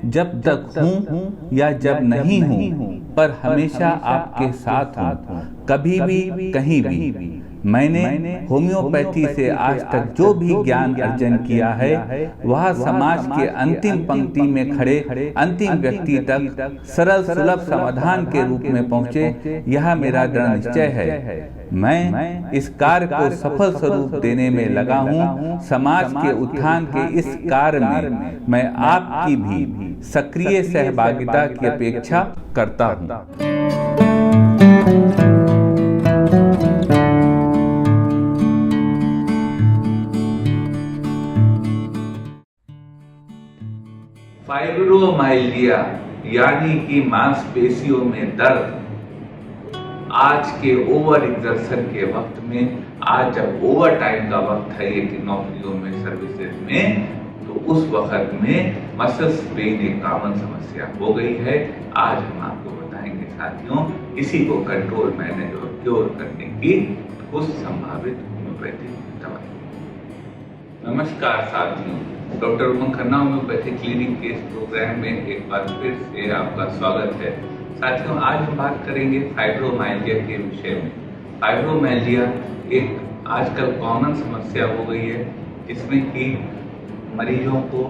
जब तक हूँ या जब नहीं हूँ, पर हमेशा आपके साथ हूँ, कभी भी कहीं भी। मैंने होम्योपैथी से आज तक जो भी ज्ञान अर्जन किया है वह समाज के अंतिम पंक्ति में खड़े अंतिम व्यक्ति तक सरल सुलभ समाधान के रूप में पहुँचे, यह मेरा दृढ़ निश्चय है। मैं इस कार्य को सफल स्वरूप देने में लगा हूँ। समाज के उत्थान के इस कार्य में मैं आपकी भी सक्रिय सहभागिता की अपेक्षा करता हूँ। फाइब्रोमाइल्जिया यानी कि मांसपेशियों में दर्द आज के ओवर एग्जर्शन के वक्त में, आज जब ओवर टाइम का वक्त है ये कि नौकरियों में, सर्विसेज में, तो उस वक्त में मसल्स पेन एक कॉमन समस्या हो गई है। आज हम आपको बताएंगे साथियों इसी को कंट्रोल, मैनेज और क्योर करने की कुछ संभावित होम्योपैथिक दवाएं। नमस्कार साथियों, डॉक्टर उमंग खन्ना होम्योपैथी क्लिनिक के इस प्रोग्राम में एक बार फिर से आपका स्वागत है। साथियों, आज हम बात करेंगे फाइब्रोमाइल्जिया के विषय में। फाइब्रोमाइल्जिया एक आजकल कॉमन समस्या हो गई है जिसमें कि मरीजों को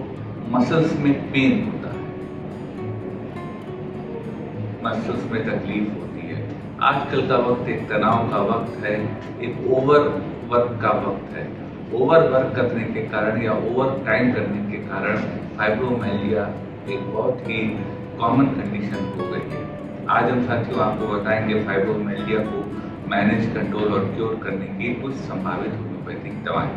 मसल्स में पेन होता है, मसल्स में तकलीफ होती है। आजकल का वक्त एक तनाव का वक्त है, एक ओवर वर्क का वक्त है। ओवर वर्क करने के कारण या ओवर टाइम करने के कारण फाइब्रोमाइल्जिया एक बहुत ही कॉमन कंडीशन हो गई है। आज हम साथियों आपको बताएंगे फाइब्रोमाइल्जिया को मैनेज, कंट्रोल और क्योर करने की कुछ संभावित होम्योपैथिक दवाएं।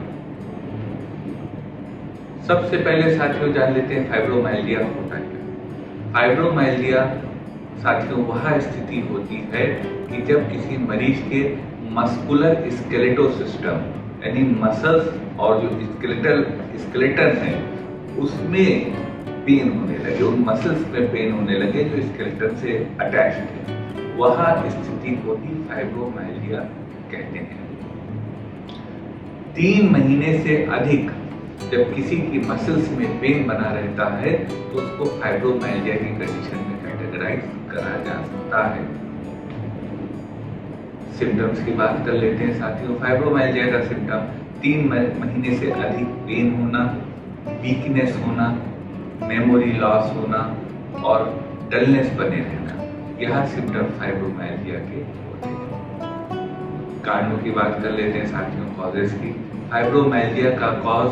सबसे पहले साथियों जान लेते हैं फाइब्रोमाइल्जिया होता क्या। फाइब्रोमाइल्जिया साथियों वह स्थिति होती है कि जब किसी मरीज के मस्कुलर स्केलेटो सिस्टम यानी मसल्स और जो स्केलेटन है उसमें पेन होने लगे, उन मसल्स में पेन होने लगे जो स्केलेटन से अटैच्ड है, वह स्थिति को ही फाइब्रोमाइल्जिया कहते हैं। 3 महीने से अधिक जब किसी की मसल्स में पेन बना रहता है तो उसको फाइब्रोमाइल्जिया की कंडीशन में कैटेगराइज करा जा सकता है। सिम्टम्स की बात कर लेते हैं साथियों। फाइब्रोमाइल्जिया का सिम्टम 3 महीने से अधिक पेन होना, वीकनेस होना, मेमोरी लॉस होना और डलनेस बने रहना, यह सिम्टम फाइब्रोमाइल्जिया के होते हैं। कारणों की बात कर लेते हैं साथियों, कॉजेस की। फाइब्रोमाइल्जिया का कॉज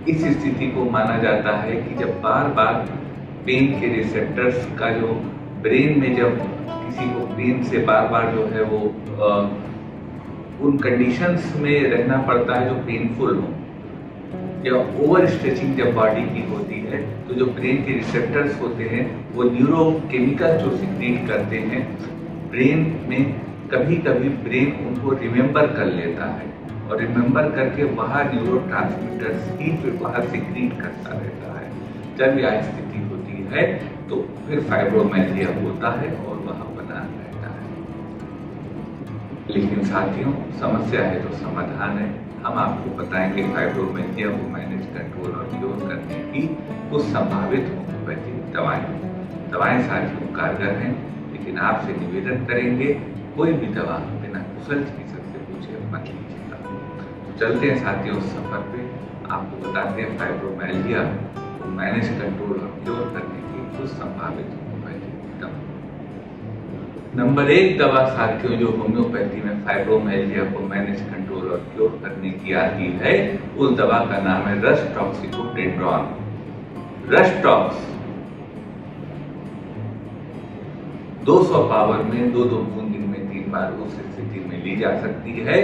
इस स्थिति को माना जाता है कि जब बार बार पेन के रिसेप्टर्स का जो ब्रेन में जब किसी को पेन से बार बार जो है वो उन कंडीशंस में रहना पड़ता है जो पेनफुल हो, या ओवर स्ट्रेचिंग जब बॉडी की होती है तो जो ब्रेन के रिसेप्टर्स होते हैं वो न्यूरोकेमिकल जो सिक्रीट करते हैं ब्रेन में, कभी कभी ब्रेन उनको रिमेम्बर कर लेता है और रिमेम्बर करके वहाँ न्यूरोट्रांसमीटर्स ही फिर वहाँ सिक्रीट करता रहता है। जब यह स्थिति होती है तो फिर फाइब्रोमाइल्जिया होता है और वहाँ बना रहता है। लेकिन साथियों समस्या है तो समाधान है। हम आपको बताएंगे फाइब्रोमाइल्जिया को मैनेज, कंट्रोल और क्योर करने की कुछ संभावित होम्योपैथिक दवाएं साथियों कारगर हैं, लेकिन आपसे निवेदन करेंगे कोई भी दवा बिना कुशल चिकित्सक से पूछे मत लीजिएगा। तो चलते हैं साथियों उस सफर पे, आपको बताते हैं फाइब्रोमाइल्जिया को मैनेज, कंट्रोल और क्योर करने की कुछ संभावित होम्योपैथिक दवा। नंबर 1 दवा साथियों जो होम्योपैथी में फाइब्रोमाइल्जिया को मैनेज, कंट्रोल और क्योर करने की आती है, उस दवा का नाम है रसटॉक्सिकोटेट्रॉन। रसटॉक्स 200 पावर में 2-2 बूंद दिन में 3 बार उस स्थिति में ली जा सकती है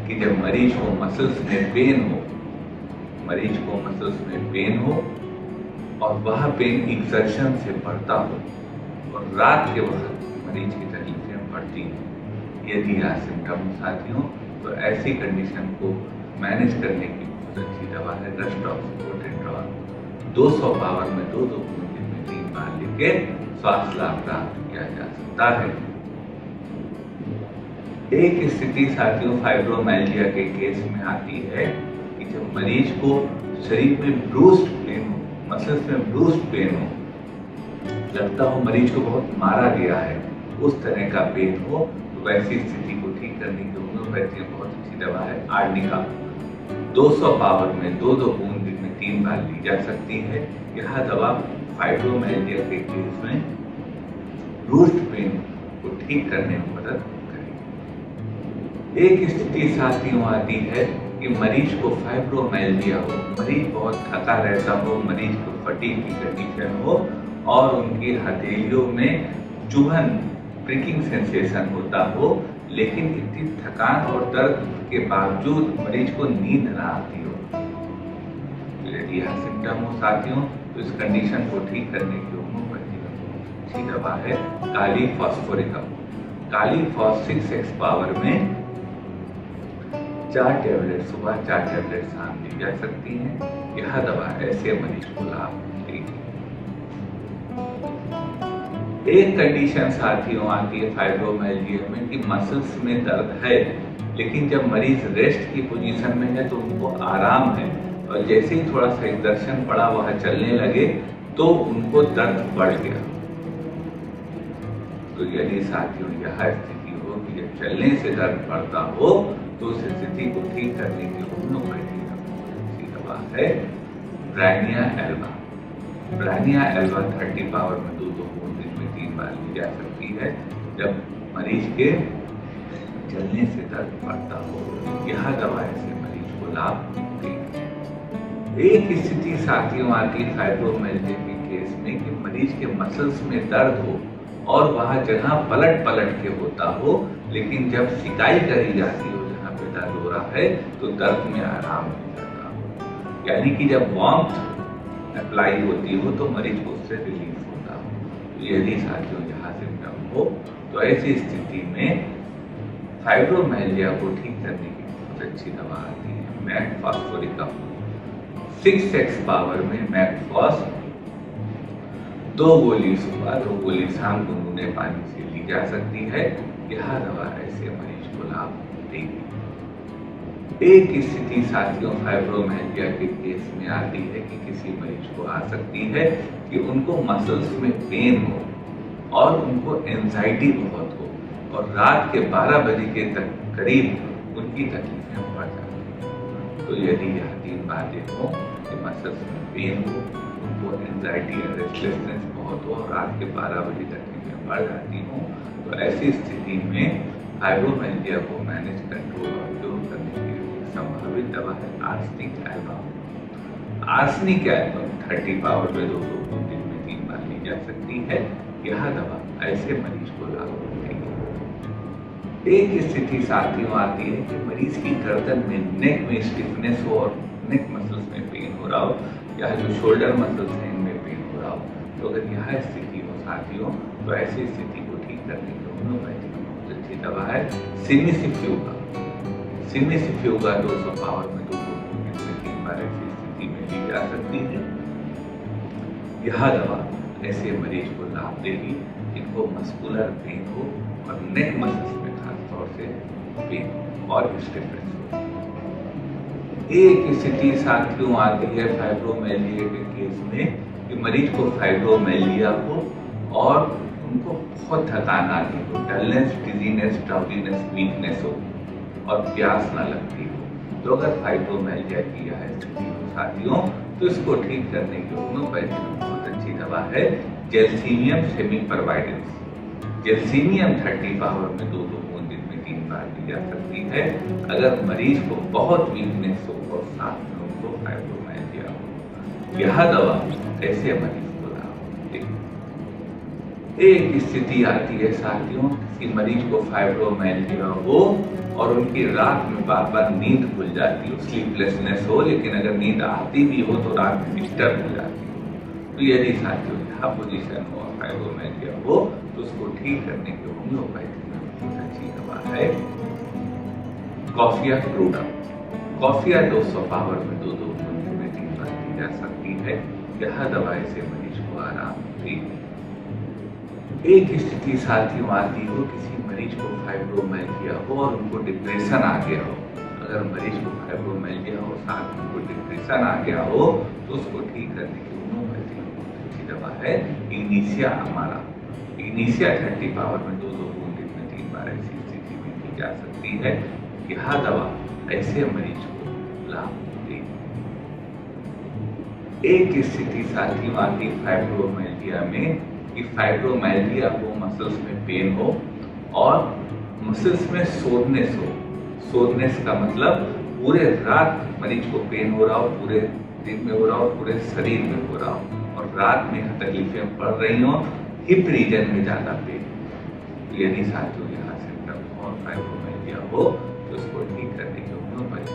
कि जब मरीज को मसल्स में पेन हो, मरीज को मसल्स में पेन हो और वह पेन एक्सर्शन से बढ़ता हो और रात के वक्त मरीज की तकलीफें बढ़ती हैं। यदि यह सिम्टम साथियों तो ऐसी कंडीशन को मैनेज करने की बहुत अच्छी दवा है रसटॉक्सिकोटेट्रॉन। 200 पावर में 2-2 बूंद दिन में 3 बार लेके स्वास्थ्य लाभ प्राप्त किया जा सकता है। एक स्थिति साथियों फाइब्रोमाइल्जिया के केस में आती है कि जब मरीज को शरीर में ब्रूस्ड पेन हो, मसल्स में ब्रूस्ड पेन हो, लगता हो मरीज को बहुत मारा गया है, उस तरह का पेन हो, तो वैसी स्थिति को ठीक करने की होम्योपैथी में बहुत अच्छी दवा है आर्निका। 200 पावर में 2-2 बूंद दिन में 3 बार ली जा सकती है। यह दवा फाइब्रोमाइल्जिया के केस में ब्रूस्ड पेन को ठीक करने में मदद करेगी। एक स्थिति साथियों आती है कि मरीज को फाइब्रोमाइल्जिया हो, मरीज बहुत थका रहता हो, मरीज को फटीग की कंडीशन हो और उनकी हथेलियों में चुभन प्रिकिंग सेंसेशन होता हो, लेकिन इतनी थकान और दर्द के बावजूद मरीज को नींद ना आती हो। तो यदि यह सिम्टम हो साथियों, तो इस कंडीशन को ठीक करने की होम्योपैथी में अच्छी दवा है काली phosphoricum. Kali phos 6x power में 4 टैबलेट सुबह 4 टैबलेट शाम ली जा सकती है। यह दवा ऐसे मरीज को लाभ देगी। एक कंडीशन साथियों आती है फाइब्रोमाइल्जिया में कि मसल्स में दर्द है, लेकिन जब मरीज रेस्ट की पोजीशन में है तो उनको आराम है, और जैसे ही थोड़ा सा एक्सर्शन पड़ा, वह चलने लगे तो उनको दर्द बढ़ गया। तो यदि साथियों यह स्थिति हो कि जब चलने से दर्द बढ़ता हो, तो उस स्थिति को ठीक करने की होम्योपैथी की दवा है bryonia Elba. Bryonia Elba 30 power में 2-2 बूंद दिन में 3 बार ली जा सकती है जब मरीज के चलने से दर्द बढ़ता हो। यह दवा ऐसे मरीज को लाभ देगी। एक स्थिति साथियों आती है फाइब्रोमाइल्जिया के केस में कि मरीज के मसल्स में दर्द हो और वह जगह पलट पलट के होता हो, लेकिन जब सिकाई करी जाती हो जहाँ पे दर्द हो रहा है तो दर्द में आराम मिल जाता हो। यानी कि जब वार्मथ अप्लाई होती हो तो मरीज को उससे रिलीफ होता हो। तो यदि साथियों यहाँ सिम्टम हो, तो ऐसी स्थिति में फाइब्रोमाइल्जिया को ठीक करने की बहुत अच्छी दवा आती है मैक फॉस्फोरिकम। 6x पावर में मैकफॉस 2 गोली सुबह 2 गोली शाम गुनगुने पानी से ली जा सकती है। यह दवा ऐसे मरीज को लाभ देगी। एक स्थिति साथियों फाइब्रोमाइल्जिया के केस में आती है कि किसी मरीज को आ सकती है कि उनको मसल्स में पेन हो और उनको एंजाइटी बहुत हो और रात के 12 बजे के करीब उनकी तकलीफें बढ़ जाती। तो यदि यह 3 बातें हो कि मसल्स में पेन हो, उनको एंजाइटी और रेस्टलेसनेस बहुत हो और रात के 12 बजे तकलीफें बढ़ जाती हों, तो ऐसी स्थिति में फाइब्रोमाइल्जिया को मैनेज कंट्रोल और क्योर करने की संभावित दवा है arsenic album. Arsenic album 30 power में 2-2 बूंद दिन में 3 बार ली जा सकती है। यह दवा ऐसे मरीज को लाभ देगी। एक स्थिति साथियों आती है कि मरीज की गर्दन में नेक में स्टिफनेस हो और नेक मसल्स में पेन हो रहा हो, या जो शोल्डर मसल्स हैं इनमें पेन हो रहा हो। तो अगर यह स्थिति हो साथियों, तो ऐसी स्थिति को ठीक करने की होम्योपैथी में बहुत अच्छी दवा है सिमिसिफ्यूगा। सिमिसिफ्यूगा 200 पावर में 2 बूंद दिन में 3 बार ऐसी स्थिति में ली जा सकती है। यह दवा ऐसे मरीज को लाभ देगी जिनको मस्कुलर पेन हो और नेक मसल्स में खासतौर से पेन और स्टिफनेस हो। एक स्थिति साथियों आती है फाइब्रोमाइल्जिया के केस में कि मरीज को फाइब्रोमाइल्जिया हो और उनको बहुत थकान आती हो, डलनेस, डिजीनेस, ड्राउजीनेस, वीकनेस हो और प्यास ना लगती हो। तो अगर फाइब्रोमाइल्जिया की यह स्थिति हो साथियों, तो इसको ठीक करने की होम्योपैथी में बहुत अच्छी दवा है जेलसीनियम सेमीपरवाइडेंस। जेलसीनियम 30 पावर में 2-2 बूंद दिन में 3 बार ली जा सकती है अगर मरीज को बहुत वीकनेस हो और साथ में उनको फाइब्रोमाइल्जिया हो। यह दवा ऐसे मरीज को लाभ देगी। एक स्थिति आती है साथियों, किसी मरीज को फाइब्रोमाइल्जिया हो और उनकी रात में बार बार नींद खुल जाती हो, स्लीपलेसनेस हो, लेकिन अगर नींद आती भी हो तो रात में डिस्टर्ब हो जाती हो। तो यदि साथियों यह पोजीशन हो और फाइब्रोमाइल्जिया हो, तो उसको ठीक करने की होम्योपैथी में बहुत अच्छी दवा है कॉफिया क्रूडा। कॉफिया 200 पावर में 2-2 बूंद दिन में 3 बार ली जा सकती है। यह दवा ऐसे मरीज को आराम देगी। एक स्थिति साथियों आती हो, किसी मरीज को फाइब्रोमाइल्जिया हो और उनको डिप्रेशन आ गया हो। अगर मरीज को फाइब्रोमाइल्जिया हो साथ में उनको डिप्रेशन आ गया हो, तो उसको ठीक करने की होम्योपैथी है इग्निशिया अमारा। इग्निशिया 30 पावर में 2-2 बूंद दिन में 3 बार ऐसी स्थिति में की जा सकती है। यह दवा ऐसे मरीज को लाभ देगी। एक स्थिति साथियों आती फाइब्रोमाइल्जिया में कि फाइब्रोमाइल्जिया हो, मसल्स में पेन हो और मसल्स में सोरनेस हो। सोरनेस का मतलब पूरे रात मरीज को पेन हो रहा हो, पूरे दिन में हो रहा हो, पूरे शरीर में हो रहा हो और रात में तकलीफें पड़ रही हो, हिप रीजन में ज्यादा पेन। यदि साथियों यहाँ सिम्टम और फाइब्रोमाइल्जिया हो तो उसको ठीक करने की होम्योपैथी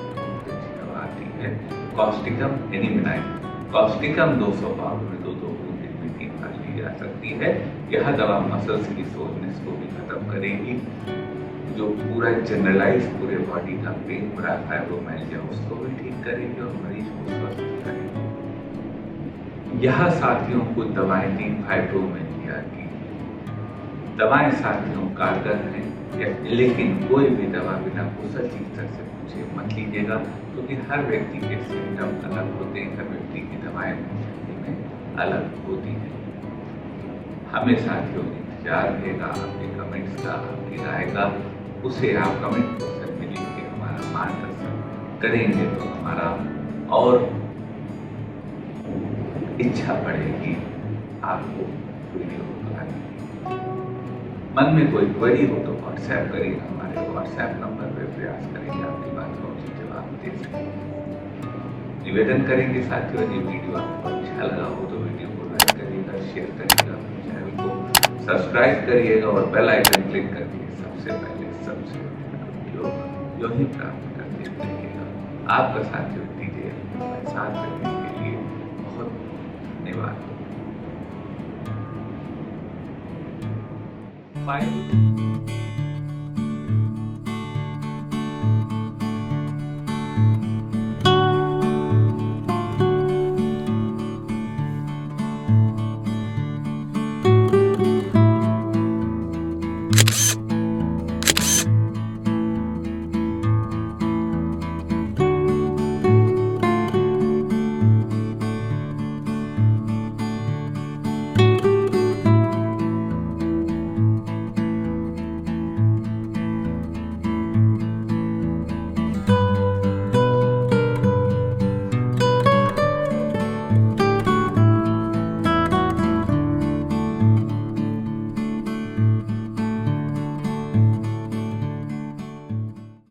अच्छी दवा आती है कॉस्टिकम एनिमिनाइन। कॉस्टिकम 200 पावर में 2-2 बूंद दिन में 3 बार ली जा सकती है। यह दवा मसल्स की सोरनेस को भी खत्म करेगी, जो पूरा जनरलाइज पूरे बॉडी का पेन हो रहा है फाइब्रोमाइल्जिया उसको भी ठीक करेगी और मरीज को स्वस्थ करेगी। यह साथियों को दवाएं दी फाइब्रोमाइल्जिया की। दवाएं साथियों कारगर हैं, लेकिन कोई भी दवा बिना कुशल चिकित्सक से पूछे मत लीजिएगा, क्योंकि हर व्यक्ति के सिम्टम अलग होते हैं, हर व्यक्ति की दवाएं में अलग होती हैं। हमें साथियों इंतजार रहेगा आपके कमेंट्स का, आपकी राय का। उसे आप कमेंट बॉक्स में लिख के हमारा मार्गदर्शन करेंगे तो हमारा और इच्छा बढ़ेगी आपको वीडियो बनाने की। मन में कोई क्वेरी हो तो व्हाट्सएप करिए, हमारे व्हाट्सएप नंबर पर प्रयास करेंगे आपकी बात का उचित जवाब दे सकें। निवेदन करेंगे साथियों, यदि वीडियो आपको अच्छा लगा हो तो वीडियो को लाइक करिएगा, शेयर करिएगा, चैनल को सब्सक्राइब करिएगा और बेल आइकन क्लिक करके सबसे पहले सबसे वीडियो जो ही प्राप्त करते रहिएगा। आपका साथियों दीजिए साथ रहने के लिए बहुत धन्यवाद।